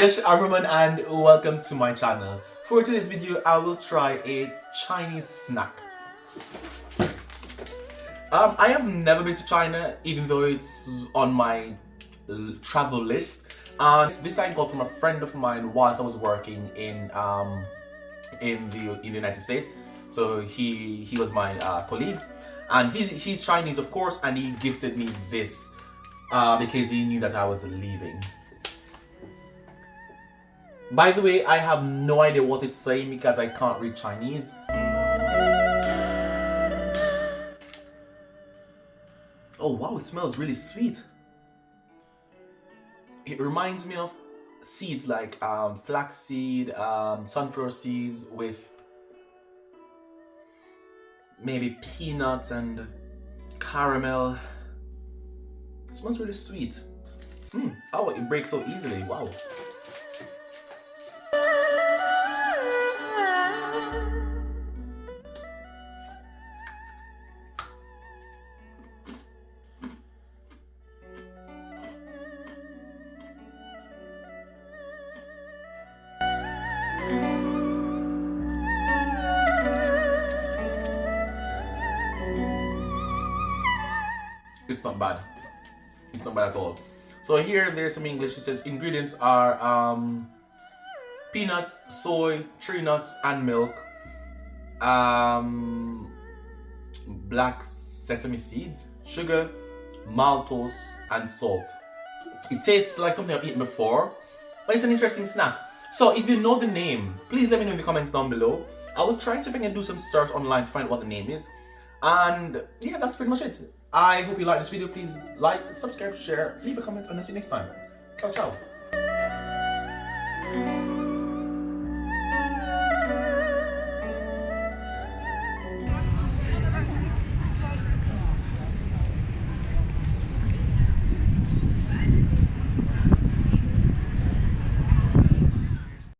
Yes, I'm Roman and welcome to my channel. For today's video, I will try a Chinese snack. I have never been to China, even though it's on my travel list. And this I got from a friend of mine whilst I was working in the United States. So he was my colleague, and he's Chinese, of course, and he gifted me this because he knew that I was leaving. By the way, I have no idea what it's saying because I can't read Chinese. Oh wow, it smells really sweet. It reminds me of seeds like flaxseed, sunflower seeds with maybe peanuts and caramel. It smells really sweet. Oh, it breaks so easily, wow. It's not bad. It's not bad at all. So here there's some English. It says ingredients are peanuts, soy, tree nuts, and milk. Black sesame seeds, sugar, maltose, and salt. It tastes like something I've eaten before, but it's an interesting snack. So if you know the name, please let me know in the comments down below. I will try and see if I can do some search online to find out what the name is. And yeah, that's pretty much it. I hope you like this video. Please like, subscribe, share, leave a comment, and I'll see you next time. Ciao, ciao.